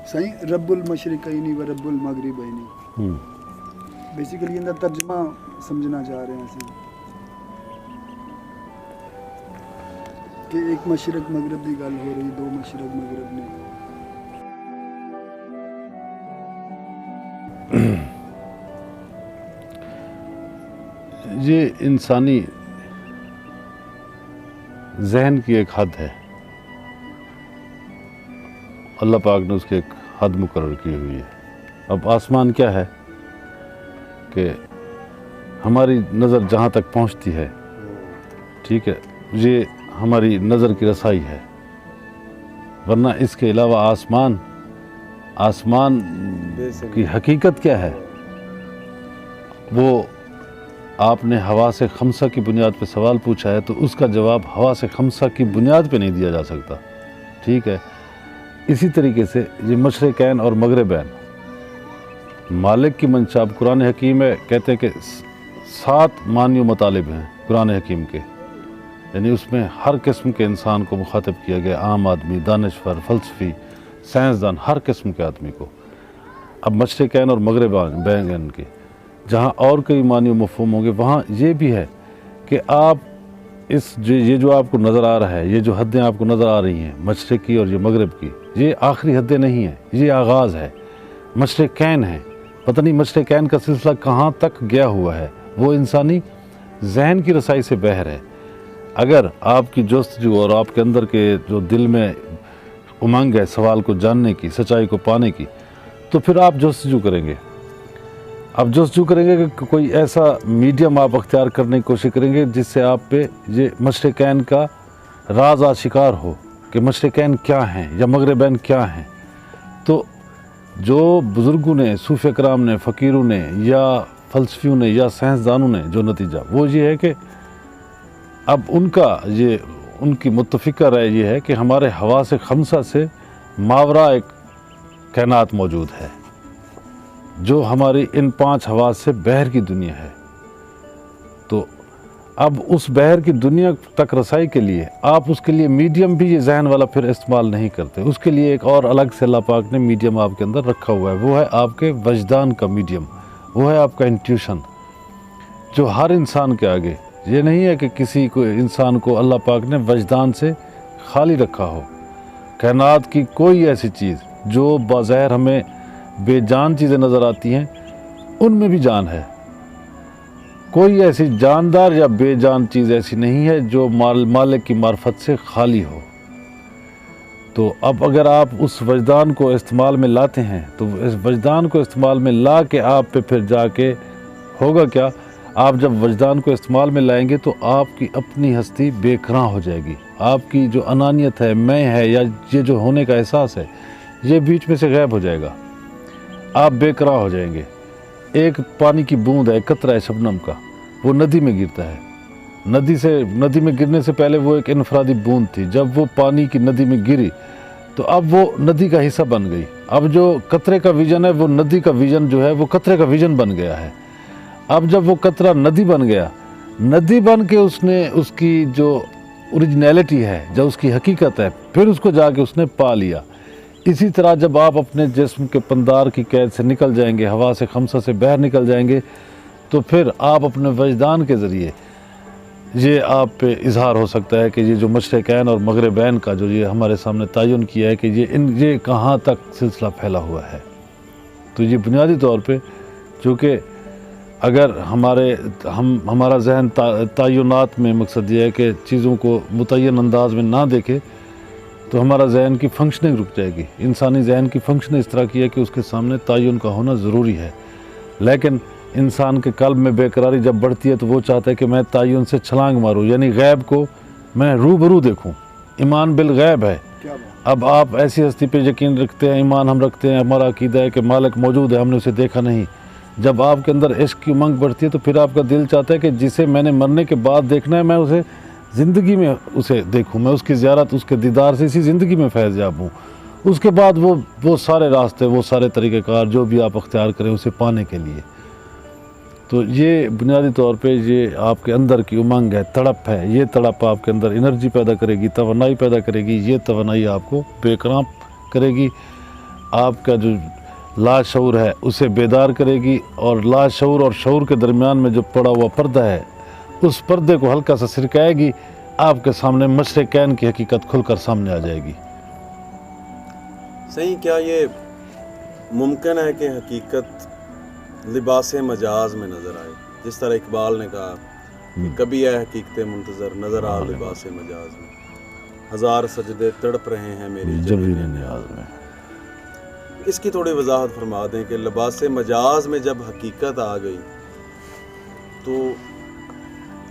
सही रब्बुल मशरिकैनी व रब्बुल मगरिबैनी। बेसिकली इंदा तर्जमा समझना चाह रहे हैं ਅਸੀਂ कि एक मशरक मगरब की गल हो रही, दो मशरक मगरब ने। ये इंसानी जहन की एक हद है, अल्लाह पाक ने उसकी एक हद मुकर्रर की हुई है। अब आसमान क्या है कि हमारी नज़र जहाँ तक पहुँचती है, ठीक है, ये हमारी नज़र की रसाई है, वरना इसके अलावा आसमान की हकीकत क्या है वो आपने हवा से खमसा की बुनियाद पे सवाल पूछा है, तो उसका जवाब हवा से खमसा की बुनियाद पे नहीं दिया जा सकता, ठीक है। इसी तरीके से ये मशरिकैन और मगरिबैन मालिक की मंशा कुरान हकीम है, कहते हैं कि 7 मानी मतालिब हैं कुरान हकीम के, यानी उसमें हर किस्म के इंसान को मुखातिब किया गया, आम आदमी, दानिशवर, फ़लसफ़ी, साइंसदान, हर किस्म के आदमी को। अब मशरिकैन और मगरिबैन के जहाँ और कई मानी मफ़हूम होंगे, वहाँ ये भी है कि आप ये जो आपको नज़र आ रहा है, ये जो हदें आपको नज़र आ रही हैं मशरिक की और ये मगरिब की, ये आखिरी हदें नहीं हैं, ये आगाज़ है, मशरिकैन है। पता नहीं मशरिकैन का सिलसिला कहाँ तक गया हुआ है, वो इंसानी जहन की रसाई से बहर है। अगर आपकी जस्तजू और आपके अंदर के जो दिल में उमंग है सवाल को जानने की, सच्चाई को पाने की, तो फिर आप जस्तजू करेंगे। आप जस्तजू करेंगे कि कोई ऐसा मीडियम आप अख्तियार करने की कोशिश करेंगे जिससे आप पे ये मशरिकैन का राज आशिकार हो कि मशरिकैन क्या हैं या मगरिबैन क्या हैं। तो जो बुज़ुर्गों ने, सूफ़ी कराम ने, फ़कीरों ने या फ़लसफ़ियों ने या साइंसदानों ने जो नतीजा वो ये है कि अब उनकी मुत्तफ़िका राय ये है कि हमारे हवा से खमसा से मावरा एक कायनात मौजूद है जो हमारी इन 5 हवास से बहर की दुनिया है। तो अब उस बहर की दुनिया तक रसाई के लिए आप उसके लिए मीडियम भी ये जहन वाला फिर इस्तेमाल नहीं करते, उसके लिए एक और अलग से अल्लाह पाक ने मीडियम आपके अंदर रखा हुआ है, वो है आपके वजदान का मीडियम, वो है आपका इंट्यूशन, जो हर इंसान के आगे ये नहीं है कि किसी को इंसान को अल्लाह पाक ने वजदान से खाली रखा हो। कायनात की कोई ऐसी चीज़ जो बाज़ाहिर हमें बेजान चीज़ें नज़र आती हैं, उनमें भी जान है। कोई ऐसी जानदार या बेजान चीज़ ऐसी नहीं है जो मालिक की मार्फत से खाली हो। तो अब अगर आप उस वजदान को इस्तेमाल में लाते हैं, तो इस वजदान को इस्तेमाल में ला के आप पे फिर जाके होगा क्या, आप जब वजदान को इस्तेमाल में लाएंगे तो आपकी अपनी हस्ती बेकरां हो जाएगी। आपकी जो अनानियत है, मैं है, या ये जो होने का एहसास है, ये बीच में से गायब हो जाएगा। आप बेकरां हो जाएंगे। एक पानी की बूंद है, कतरा है शबनम का, वो नदी में गिरता है। नदी में गिरने से पहले वो एक इनफरादी बूंद थी। जब वो पानी की नदी में गिरी तो अब वो नदी का हिस्सा बन गई। अब जो कतरे का विजन है, वो नदी का विजन जो है वो कतरे का विजन बन गया है। अब जब वो कतरा नदी बन गया, नदी बन के उसने उसकी जो ओरिजिनलिटी है, जो उसकी हकीकत है, फिर उसको जाके उसने पा लिया। इसी तरह जब आप अपने जिस्म के पंदार की कैद से निकल जाएंगे, हवा से खमसा से बाहर निकल जाएंगे, तो फिर आप अपने वजदान के ज़रिए ये आप पे इजहार हो सकता है कि ये जो मशरिकैन और मगरिबैन का जो ये हमारे सामने तयन किया है कि ये कहाँ तक सिलसिला फैला हुआ है। तो ये बुनियादी तौर पे, चूँकि अगर हमारा जहन तयनात में मकसद ये है कि चीज़ों को मुतय्यन अंदाज में ना देखे, तो हमारा जहन की फंक्शनिंग रुक जाएगी। इंसानी जहन की फंक्शनिंग इस तरह की है कि उसके सामने तयन का होना ज़रूरी है। लेकिन इंसान के कल्ब में बेकरारी जब बढ़ती है तो वो चाहता है कि मैं तयन से छलांग मारूं, यानी गैब को मैं रूबरू देखूं। ईमान बिल गैब है। अब आप ऐसी हस्ती पे यकीन रखते हैं, ईमान हम रखते हैं, हमारा अकीदा है कि मालिक मौजूद है, हमने उसे देखा नहीं। जब आपके अंदर इश्क की उमंग बढ़ती है तो फिर आपका दिल चाहता है कि जिसे मैंने मरने के बाद देखना है, मैं उसे ज़िंदगी में उसे देखूं, मैं उसकी ज़ियारत, उसके दीदार से इसी ज़िंदगी में फैज़याब हूँ। उसके बाद वो सारे रास्ते, वो सारे तरीक़ेकार जो भी आप अख्तियार करें उसे पाने के लिए। तो ये बुनियादी तौर पे ये आपके अंदर की उमंग है, तड़प है। ये तड़प आपके अंदर एनर्जी पैदा करेगी, तवानाई पैदा करेगी। ये तवानाई आपको बेकरां करेगी। आपका जो लाशऊर है उसे बेदार करेगी, और लाशऊर और शऊर के दरमियान में जो पड़ा हुआ पर्दा है उस पर्दे को हल्का सा सिरकाएगी, आपके सामने मशरिकैन की हकीकत खुलकर सामने आ जाएगी। सही, क्या ये मुमकिन है कि हकीकत लिबास मजाज में नज़र आए? जिस तरह इकबाल ने कहा कि कभी है हकीकत मुंतज़र नज़र आ लिबास मजाज में, हज़ार सजदे तड़प रहे हैं मेरी जबीन नियाज़ में। इसकी थोड़ी वजाहत फरमा दें कि लिबास मजाज में जब हकीकत आ गई तो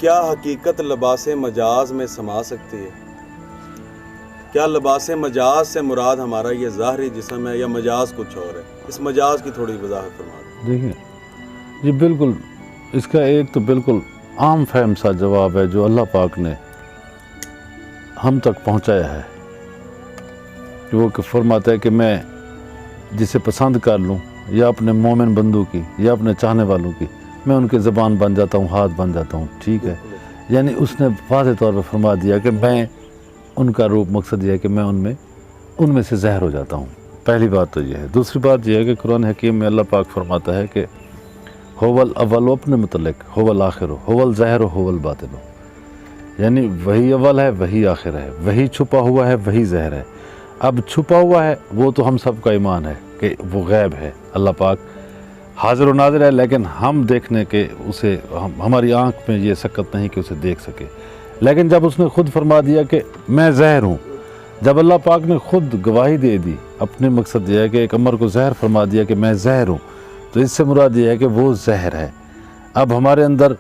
क्या हकीकत लिबास मजाज में समा सकती है? क्या लिबास मजाज से मुराद हमारा ये ज़ाहरी जिस्म है या मजाज कुछ और है? इस मजाज की थोड़ी वजाहत फरमा दें। देखिए जी, बिल्कुल इसका एक तो बिल्कुल आम फहम सा जवाब है जो अल्लाह पाक ने हम तक पहुंचाया है, कि वो फरमाता है कि मैं जिसे पसंद कर लूँ या अपने मोमिन बंदू की या अपने चाहने वालों की, मैं उनकी ज़बान बन जाता हूँ, हाथ बन जाता हूँ। ठीक है, यानी उसने वाज़ेह तौर पर फरमा दिया कि मैं उनका रूप, मकसद यह है कि मैं उनमें से ज़हर हो जाता हूँ। पहली बात तो यह है। दूसरी बात यह है कि कुरान हकीम में अल्लाह पाक फरमाता है कि होवल अव्वल अपने मुतल्लिक होवल आखिर होवल ज़ाहिर होवल बातिन, यानी वही अव्वल है वही आखिर है, वही छुपा हुआ है वही ज़हर है। अब छुपा हुआ है वो तो हम सब का ईमान है कि वो गैब है, अल्लाह पाक हाज़िर व नाज़िर है, लेकिन हम देखने के उसे हमारी आँख में ये सकत नहीं कि उसे देख सके। लेकिन जब उसने खुद फरमा दिया कि मैं ज़हर हूँ, जब अल्लाह पाक ने खुद गवाही दे दी, अपने मकसद यह है कि एक अमर को ज़हर फरमा दिया कि मैं ज़हर हूँ, तो इससे मुराद ये है कि वो ज़हर है। अब हमारे अंदर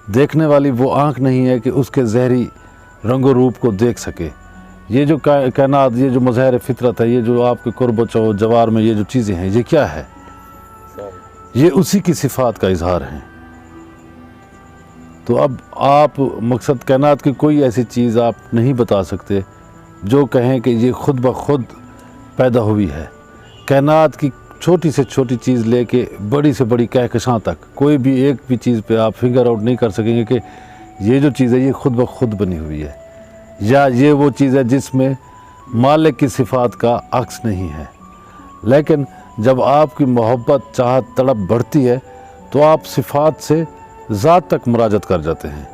देखने वाली वो आँख नहीं है कि उसके ज़हरी रंगो रूप को देख सके। ये जो कायनात, ये जो मज़हर फितरत है, ये जो आपके कुर्ब चो जवार में ये जो चीज़ें हैं, ये क्या है? ये उसी की सिफ़ात का इजहार है। तो अब आप मकसद कायनात की कोई ऐसी चीज़ आप नहीं बता सकते जो कहें कि ये खुद ब खुद पैदा हुई है। कायनात की छोटी से छोटी चीज़ लेके बड़ी से बड़ी कहकशां तक कोई भी एक भी चीज़ पे आप फिगर आउट नहीं कर सकेंगे कि ये जो चीज़ है ये खुद ब खुद बनी हुई है, या ये वो चीज़ है जिसमें मालिक की सिफ़ात का अक्स नहीं है। लेकिन जब आपकी मोहब्बत, चाहत, तड़प बढ़ती है तो आप सिफ़ात से ज़ात तक मुराजत कर जाते हैं।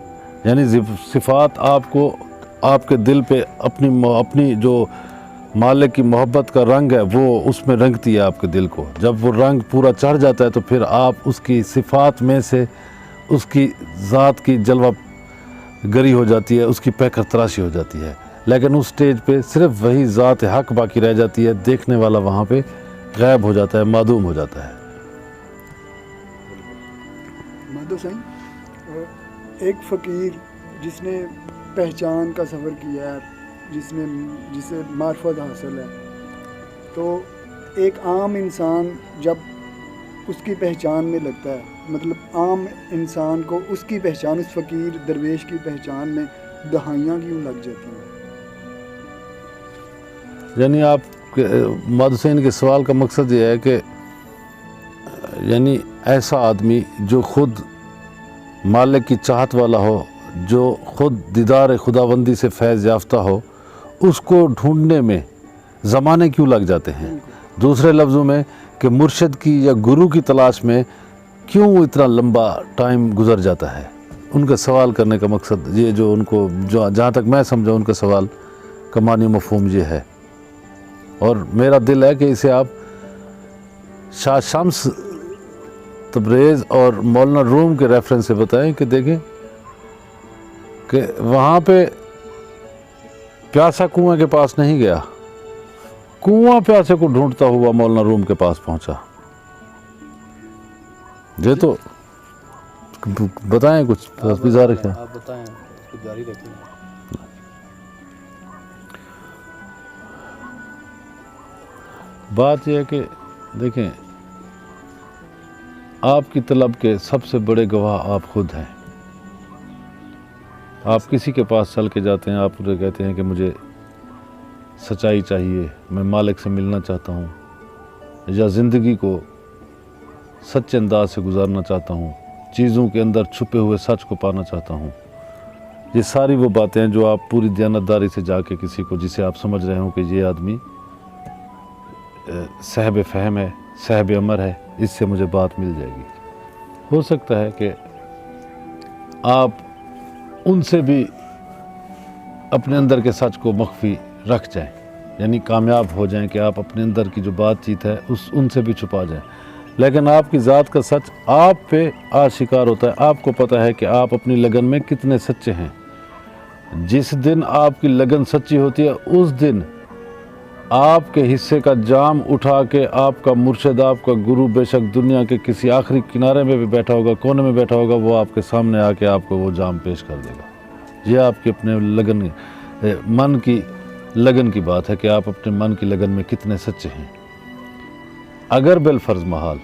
यानी सिफ़ात आपको आपके दिल पे अपनी जो मालिक की मोहब्बत का रंग है वो उसमें रंगती है आपके दिल को। जब वो रंग पूरा चढ़ जाता है तो फिर आप उसकी सिफ़ात में से उसकी ज़ात की जलवा गरी हो जाती है, उसकी पैकर तराशी हो जाती है। लेकिन उस स्टेज पे सिर्फ वही ज़ात हक बाकी रह जाती है, देखने वाला वहाँ पे गायब हो जाता है, मादूम हो जाता है। माधो साईं, एक फ़कीर जिसने पहचान का सफ़र किया है, जिसे मार्फत हासिल है, तो एक आम इंसान जब उसकी पहचान में लगता है, मतलब आम इंसान को उसकी पहचान, उस फ़कीर दरवेश की पहचान में दहाइयाँ क्यों लग जाती हैं? यानी आप माधो हुसैन के सवाल का मकसद ये है कि यानी ऐसा आदमी जो खुद मालिक की चाहत वाला हो, जो खुद दीदार खुदाबंदी से फैज़ याफ्ता हो, उसको ढूंढने में ज़माने क्यों लग जाते हैं? दूसरे लफ्ज़ों में कि मुर्शिद की या गुरु की तलाश में क्यों इतना लंबा टाइम गुजर जाता है? उनका सवाल करने का मकसद ये, जो उनको जहाँ तक मैं समझा उनका सवाल का मानी मफ़हूम ये है। और मेरा दिल है कि इसे आप शाह शम्स तबरेज़ और मौलाना रूम के रेफरेंस से बताएं कि देखें कि वहाँ पे प्यासा कुएं के पास नहीं गया, कुआं प्यासे को ढूंढता हुआ मौलाना रूम के पास पहुंचा। ये तो बताएं कुछ गुजारिश है। आप बताएं, इसको जारी रखें। बात यह है कि देखें, आपकी तलब के सबसे बड़े गवाह आप खुद हैं। आप किसी के पास चल के जाते हैं, आप उन्हें कहते हैं कि मुझे सच्चाई चाहिए, मैं मालिक से मिलना चाहता हूँ, या ज़िंदगी को सच्चे अंदाज से गुजारना चाहता हूँ, चीज़ों के अंदर छुपे हुए सच को पाना चाहता हूँ। ये सारी वो बातें हैं जो आप पूरी दयानतदारी से जाके किसी को, जिसे आप समझ रहे हो कि ये आदमी सहब फ़हम है, सहब अमर है, इससे मुझे बात मिल जाएगी। हो सकता है कि आप उनसे भी अपने अंदर के सच को मख्फी रख जाएं, यानी कामयाब हो जाएं कि आप अपने अंदर की जो बातचीत है उनसे भी छुपा जाएं। लेकिन आपकी ज़ात का सच आप पे आशिकार होता है। आपको पता है कि आप अपनी लगन में कितने सच्चे हैं। जिस दिन आपकी लगन सच्ची होती है उस दिन आपके हिस्से का जाम उठा के आपका मुर्शिद, आपका गुरु, बेशक दुनिया के किसी आखिरी किनारे में भी बैठा होगा, कोने में बैठा होगा, वो आपके सामने आके आपको वो जाम पेश कर देगा। ये आपकी अपने मन की लगन की बात है कि आप अपने मन की लगन में कितने सच्चे हैं। अगर बिलफर्ज महाल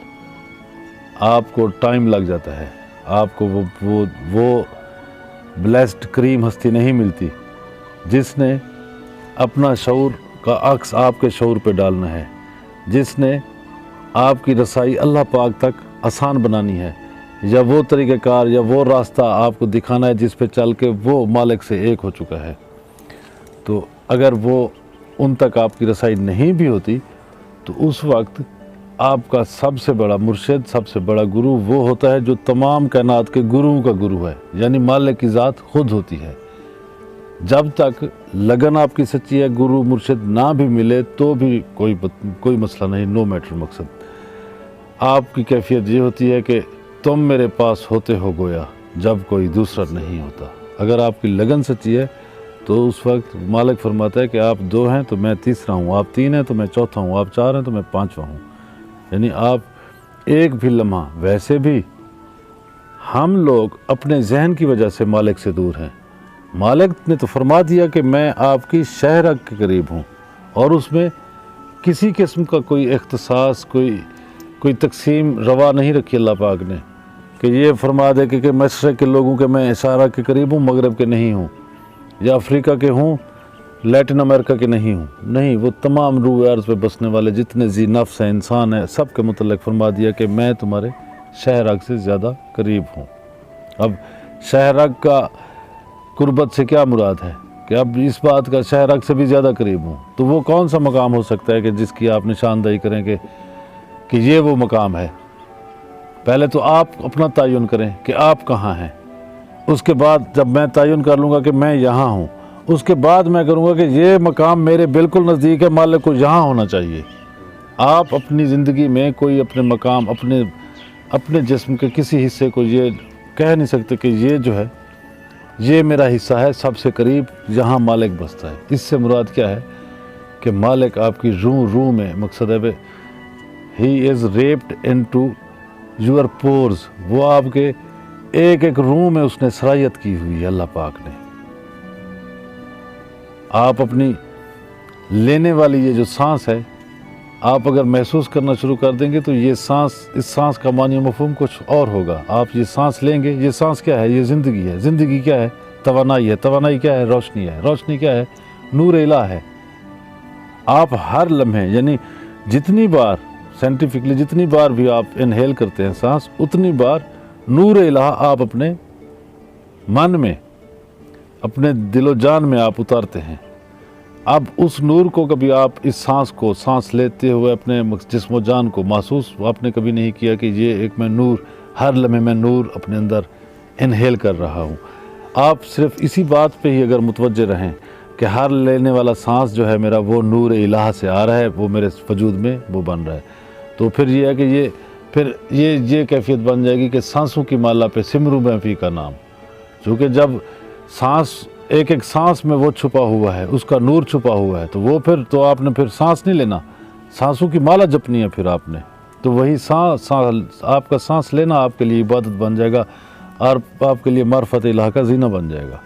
आपको टाइम लग जाता है, आपको वो ब्लेस्ड करीम हस्ती नहीं मिलती जिसने अपना शऊर का अक्स आपके शऊर पे डालना है, जिसने आपकी रसाई अल्लाह पाक तक आसान बनानी है, या वो तरीक़ेकार या वो रास्ता आपको दिखाना है जिस पे चल के वो मालिक से एक हो चुका है, तो अगर वो उन तक आपकी रसाई नहीं भी होती तो उस वक्त आपका सबसे बड़ा मुर्शिद, सबसे बड़ा गुरु वो होता है जो तमाम कायनात के गुरुओं का गुरु है, यानी मालिक की ज़ात खुद होती है। जब तक लगन आपकी सच्ची है, गुरु मुर्शिद ना भी मिले तो भी कोई मसला नहीं, नो मैटर। मकसद आपकी कैफियत ये होती है कि तुम मेरे पास होते हो गोया जब कोई दूसरा नहीं होता। अगर आपकी लगन सच्ची है तो उस वक्त मालिक फरमाता है कि आप 2 हैं तो मैं तीसरा हूँ, आप 3 हैं तो मैं चौथा हूँ, आप 4 हैं तो मैं 5वां हूँ। यानी आप एक भी लम्हा, वैसे भी हम लोग अपने जहन की वजह से मालिक से दूर हैं। मालिक ने तो फरमा दिया कि मैं आपकी शहरग के करीब हूँ, और उसमें किसी किस्म का कोई इख्तिसास, कोई तकसीम रवा नहीं रखी अल्लाह पाक ने कि ये फरमा दे कि मशरक़ के लोगों के मैं इशारा के करीब हूँ, मगरब के नहीं हूँ, या अफ्रीका के हूँ, लैटिन अमेरिका के नहीं हूँ। नहीं, वो तमाम रूह अर्ज़ पे बसने वाले जितने जी नफ्स हैं, इंसान हैं, सब के मुतल्लिक़ फरमा दिया कि मैं तुम्हारे शहरग से ज़्यादा करीब हूँ। अब शहरग का कुर्बत से क्या मुराद है कि अब इस बात का शहरग से भी ज़्यादा करीब हूँ, तो वो कौन सा मकाम हो सकता है कि जिसकी आप निशानदही करें कि ये वो मकाम है। पहले तो आप अपना तयन करें कि आप कहाँ हैं, उसके बाद जब मैं तयन कर लूँगा कि मैं यहाँ हूँ, उसके बाद मैं करूँगा कि ये मकाम मेरे बिल्कुल नज़दीक है, मालिक को यहाँ होना चाहिए। आप अपनी ज़िंदगी में कोई अपने मकाम, अपने जिस्म के किसी हिस्से को ये कह नहीं सकते कि ये जो है ये मेरा हिस्सा है सबसे करीब, जहाँ मालिक बसता है। इससे मुराद क्या है कि मालिक आपकी रूह में, मकसद है he is raped into your pores, वो आपके एक एक रूह में उसने सरायत की हुई है अल्लाह पाक ने। आप अपनी लेने वाली ये जो सांस है, आप अगर महसूस करना शुरू कर देंगे तो ये सांस, इस सांस का मानी मफहूम कुछ और होगा। आप ये सांस लेंगे, ये सांस क्या है? ये ज़िंदगी है। ज़िंदगी क्या है? तवानाई है। तवानाई क्या है? रोशनी है। रोशनी क्या है? नूर इलाह है। आप हर लम्हे, यानी जितनी बार साइंटिफिकली जितनी बार भी आप इनहेल करते हैं सांस, उतनी बार नूर इलाह आप अपने मन में, अपने दिलो जान में आप उतारते हैं। अब उस नूर को कभी आप इस सांस को, सांस लेते हुए अपने जिस्म जान को महसूस आपने कभी नहीं किया कि ये एक मैं नूर, हर लम्हे में नूर अपने अंदर इनहेल कर रहा हूँ। आप सिर्फ इसी बात पे ही अगर मुतवज्जे रहें कि हर लेने वाला सांस जो है मेरा वो नूर इलाह से आ रहा है, वो मेरे वजूद में वो बन रहा है, तो फिर ये है कि ये कैफियत बन जाएगी कि सांसों की माला पे सिमरू महफी का नाम। चूँकि जब सांस, एक एक सांस में वो छुपा हुआ है, उसका नूर छुपा हुआ है, तो वो फिर तो आपने फिर सांस नहीं लेना, सांसों की माला जपनी है फिर आपने। तो वही सांस आपका सांस लेना आपके लिए इबादत बन जाएगा और आपके लिए मार्फत इलाह का जीना बन जाएगा।